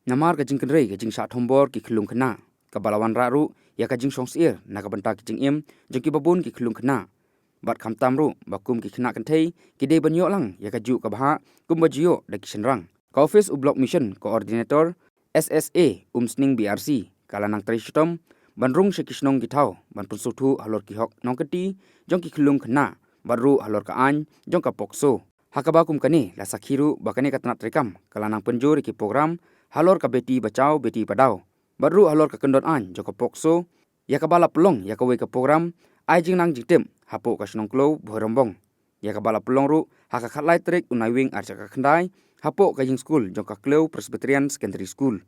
Namar ka jing kenrei ka jing sha thombor ki khulung khna ka balawan raru ya ka jing songsir na ka banta ki jing im jing ki babun ki khulung khna bat kham tamru bakum ki khna kan thei ki de banyo lang ya ka ju ka bha kum bajio da ki shenrang ka office u block mission coordinator SSA Umsning BRC kalanang tristom banrung shekishnong ki thau ban pun suthu halor ki hok nong kati jong ki khulung khna baru halor ka an jong ka pokso hakaba kum kani la sakhiru bakane ka tanat rekam kalanang pynjur ki program halor ka Beti Bachoa Beti Padhoa baru halor ka kendon an jong ka pokso ya ka bala pelong ya ka we ka program ai jing nang jingtip hapo ka snong klo bhorombong ya ka bala pelong ru haka khatlai trek unai wing archa ka khandai hapo ka jing school jong ka klo Presbyterian Secondary School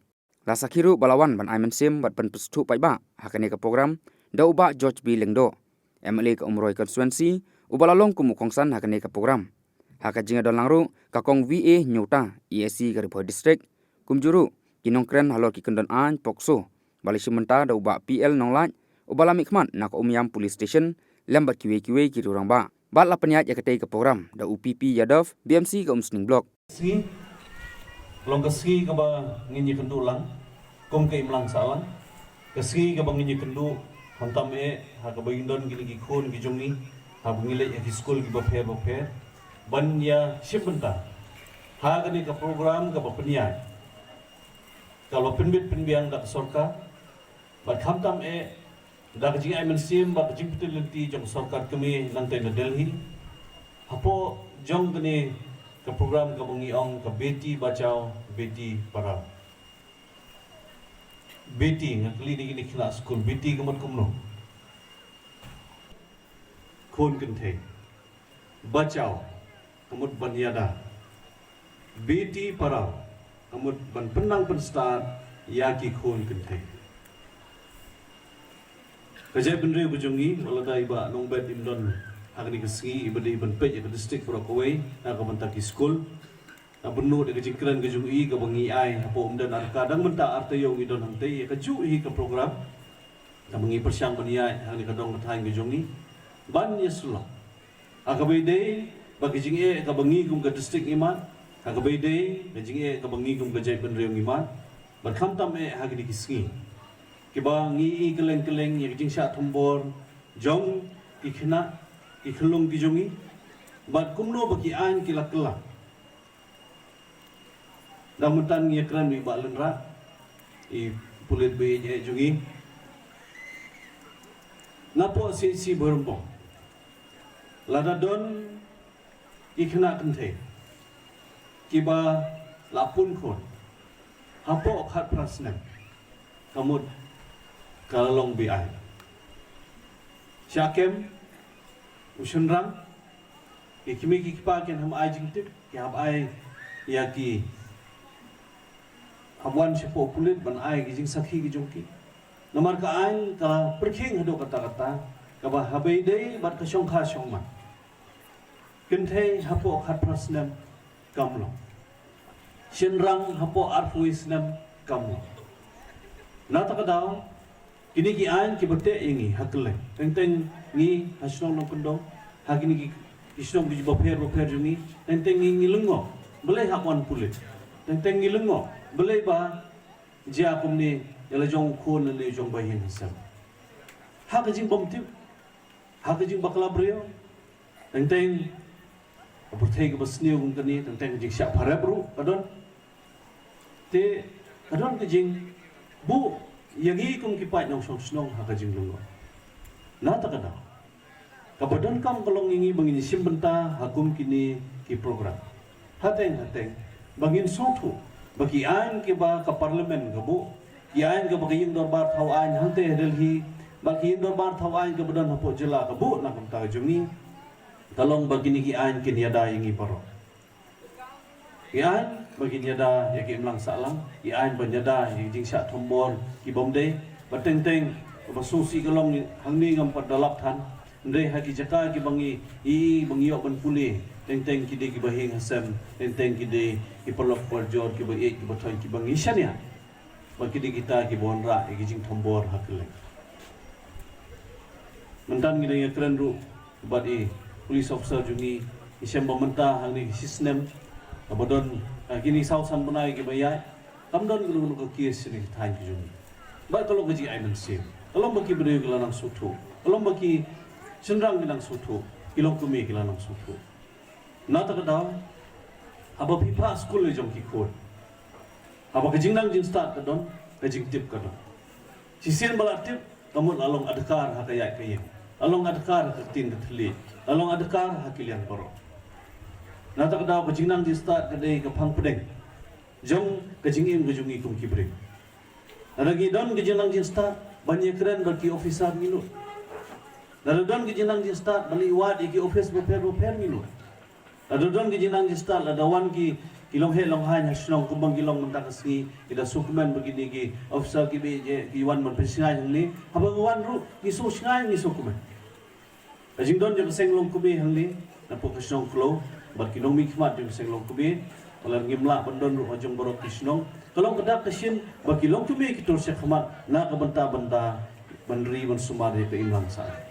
la sakhiru balawan ban aimen sim bat pan pstu pai ba hakane ka program dau ba George B Lengdo MLA ka umroi constituency ubalalong kumu khongsan hakane ka program haka jinga dolangru ka kong VA nyota ESC ka Report District kumjuru kinongkren halor ki kendon an pokso bali simenta dau ba PL nonglat ubala mikman nak umyam police station lambat kiwe ki rurang ba la penyat ya ketei ka program da UPP Yadav BMC Umsning Block ski long ka ski ka ba nginyi kendu lang kum ka imlang salang ka ski ka ba nginyi kendu hantam ha ka ba indon gili ki khon ki jungni ha bungile ya ki school ki ba phe ban ya shibenta ha ka ni ka program ka ba penyat kalau penbiang dak sorka bat khamtam dak jing MNC bat jing petilenti jong sorkar kami nang tai na Delhi hapo jong kini ke program ka bangiong ka Beti Bachoa Beti Padhoa Beti ngakli ni kila school Beti kamot kumno khon kenthe Bachoa kamot banyada Beti Padhoa kamut ban penang penstart yaki khon kenthe kajai benre bujongi waladai ba nongbet imdon agni keski ibadi ban pej ke district Rockaway na ka bantaki school na benu de jingkran ke jungi ka bangi ai apo umdan ar kadang menta artayo idon hangte ka ju hi ka program ka bangi persyang baniai agni kadong thang ke jungi ban yeslo akabide bagi jinge ka bangi kum ka district iman Kagabay najing ka bangi kum gajay penriyong iman bat khamtam hagni kisngi kiba ngi keleng yang sha thombor jong ikhna ikhlung ki jongi bat kumno bagi an kilakla damutan ngi kran wi balenra I pulit be jongi napo si berombong lada don ikhna kenthe kiba lapun khon hapo khat prasnem kamut kalalong bi ai syakem usunrang ikimi kipa ken ham ai jingtip ki hab ai yaki habwan sepo pulit ban ai ki jing sakhi ki jongki nomor ka ai ka perkhing hado kata ka ba habai dei bat ka songkha songma kenthe hapo khat prasnem kamlo shenrang hapo arfuisnam kamlo nata kadaw kini ki an ki bate ingi hakle teng ni hasnong no kendo hagini ki isnong bi bapher jungi teng ngi lungo belai hakwan pulit teng ngi lungo belai ba jia kumni yala jong khon le jong bahin hisam hakajing bomtip hakajing bakla brio teng Apertai ke basniu kani tentang jing syak parabru kadon te kadon ke jing bu yangi kum kipat nong snong ha jing lungo na ta kada kabadon kam kolong ingi bangin simbenta hakum kini ki program hateng bangin sotu bagi an ke ba ka parlimen ke bu yan ke bagi ing dorbar thawan hante Delhi bagi ing dorbar thawan ke badon hapo jela ke bu na kam ta jungi talong bagini ki an kin yada ingi paro yan bagini yada yaki imlang salang yan banyada jing sya thombor ki bomde bateng basusi kalong hangni ngam padalap than ndai haki jaka ki bangi bangi ban puli teng ki de ki bahing hasam teng ki de ki palok porjor ki bai ki bathoi ki bangi shania bagi de kita ki bonra ki jing thombor hakle mentan ngi keren ru badi police officer jungi isem bamenta hangni sistem abadon kini sausan bunai ki bayai kamdon gulu ko kies ni thain ki jung ba tolong gaji ai nan sim tolong baki beri gelanang sutu tolong baki senrang gelang sutu ilong kumi gelanang sutu na ta kada aba pipa school le jong ki khot aba kajing nang jing start kadon kajing tip kadon sisian bala tip kamu along adkar hakaya kayem along adkar tin thli along adkar hakilian boro na ta kada kajing nang jing start kadai ka phang pedeng jong kajing im gujungi kum kibre lagi don kajing nang jing start banyak keren bagi officer minut lalu don kajing nang jing start bali wad ki office repair minut lalu don kajing nang jing start ada wan ki kilong he long hai nasional kumbang kilong mentak kesini ida sukumen begini ki officer ki be ki wan mon pesingai hangli habang wan ru ki so singai ni sukumen kajing don je senglong kubi hangli na po kesong flow bar kilong mi khmat je senglong kubi kalau ngimla bandon ru ojong borok kisnong kalau kedak kesin bagi long kubi ki tur se khmat na ka benta benda benri ben sumari ke imlang sa